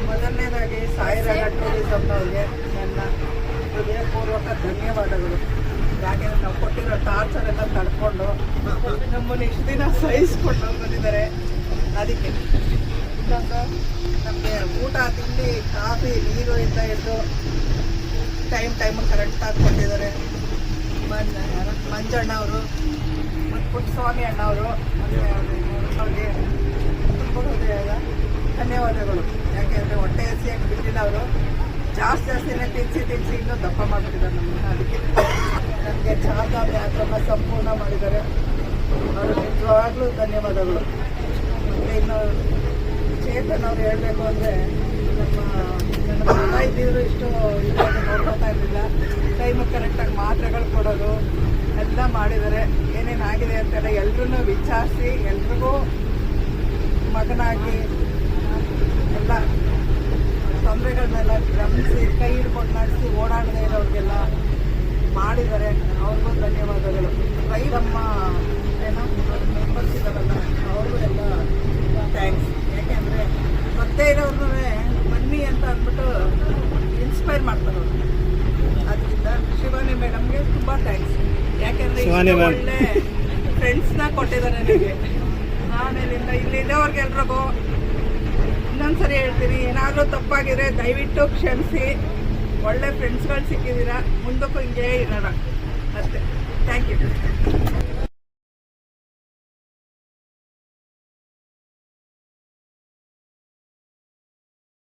ಮೊದಲನೇದಾಗಿ ಸಾಯಿರಾಗ ಟೂರಿಸಮ್ನವ್ರಿಗೆ ನನ್ನ ಹೃದಯಪೂರ್ವಕ ಧನ್ಯವಾದಗಳು. ಯಾಕೆಂದರೆ ನಾವು ಕೊಟ್ಟಿರೋ ಟಾರ್ಚರ್ ಎಲ್ಲ ತಡ್ಕೊಂಡು ನಮ್ಮನ್ನು ಇಷ್ಟು ದಿನ ಸಹಿಸ್ಕೊಂಡು ಬಂದಿದ್ದಾರೆ. ಅದಕ್ಕೆ ಇನ್ನೊಂದು ನಮಗೆ ಊಟ ತಿಂಡಿ ಕಾಫಿ ನೀರು ಇಂದ ಹಿಡಿದು ಟೈಮಿಗೆ ಕರೆಕ್ಟಾಗಿ ಕೊಟ್ಟಿದ್ದಾರೆ. ಮಂಜಣ್ಣ ಅವರು ಮತ್ತು ಪುಟ್ಟಸ್ವಾಮಿ ಅಣ್ಣವರು ಅವ್ರಿಗೆ ತುಂಬ ಹೃದಯದ ಧನ್ಯವಾದಗಳು. ಯಾಕೆಂದರೆ ಹೊಟ್ಟೆ ಹಸಿಯಾಗಿ ಬಿಟ್ಟಿಲ್ಲ ಅವರು. ಜಾಸ್ತಿನೇ ತಿನ್ಸಿ ಇನ್ನೂ ದಪ್ಪ ಮಾಡ್ಬಿಟ್ಟಿದ್ದಾರೆ ನಮ್ಮನ್ನು. ಅದಕ್ಕೆ ನನಗೆ ಚಹಾ ಯಾತ್ರನ್ನ ಸಂಪೂರ್ಣ ಮಾಡಿದ್ದಾರೆ. ಅವರು ನಿಜವಾಗ್ಲೂ ಧನ್ಯವಾದಗಳು. ಮತ್ತು ಇನ್ನು ಚೇತನ್ ಅವ್ರು ಹೇಳಬೇಕು ಅಂದರೆ ನನ್ನ ಮಗ ಇದ್ದಿದ್ರು ಇಷ್ಟು ಇವಾಗ ನೋಡ್ಕೊತಾ ಇರಲಿಲ್ಲ. ಟೈಮಿಗೆ ಕರೆಕ್ಟಾಗಿ ಮಾತ್ರೆಗಳು ಕೊಡೋದು ಎಲ್ಲ ಮಾಡಿದ್ದಾರೆ. ಏನೇನಾಗಿದೆ ಅಂತೆಲ್ಲ ಎಲ್ರೂ ವಿಚಾರಿಸಿ ಎಲ್ರಿಗೂ ಮಗನಾಗಿ ಎಲ್ಲ ತೊಂದರೆಗಳನ್ನೆಲ್ಲ ಗಮನಿಸಿ ಕೈ ಹಿಡ್ಕೊಂಡು ನಡೆಸಿ ಓಡಾಡದೇ ಇರೋರಿಗೆಲ್ಲ ಮಾಡಿದ್ದಾರೆ. ಅವ್ರಿಗೂ ಧನ್ಯವಾದಗಳು. ನಮ್ಮ ಏನೋ ಮೆಂಬರ್ಸ್ ಇದ್ದಾರಲ್ಲ ಅವ್ರಿಗೂ ಎಲ್ಲ ಥ್ಯಾಂಕ್ಸ್. ಯಾಕೆಂದರೆ ಗೊತ್ತೇ ಇರೋರ್ನೂ ಬನ್ನಿ ಅಂತ ಅಂದ್ಬಿಟ್ಟು ಇನ್ಸ್ಪೈರ್ ಮಾಡ್ತಾರೆ ಅವರು. ಅದರಿಂದ ಶಿವಾನಿ ಮೇಡಮ್ಗೆ ತುಂಬ ಥ್ಯಾಂಕ್ಸ್. ಯಾಕೆಂದರೆ ಒಳ್ಳೆ ಫ್ರೆಂಡ್ಸ್ನ ಕೊಟ್ಟಿದ್ದಾರೆ ನನಗೆ. ಆಮೇಲಿಂದ ಇಲ್ಲಿದ್ದವ್ರಿಗೆಲ್ರಿಗೂ ಇನ್ನೊಂದ್ಸರಿ ಹೇಳ್ತೀನಿ, ಏನಾದರೂ ತಪ್ಪಾಗಿದ್ರೆ ದಯವಿಟ್ಟು ಕ್ಷಮಿಸಿ. ಒಳ್ಳೆ ಫ್ರೆಂಡ್ಸ್ಗಳು ಸಿಕ್ಕಿದ್ದೀರಾ, ಮುಂದಕ್ಕೂ ಹಿಂಗೇ ಇರೋಣ ಅಷ್ಟೇ. Thank you.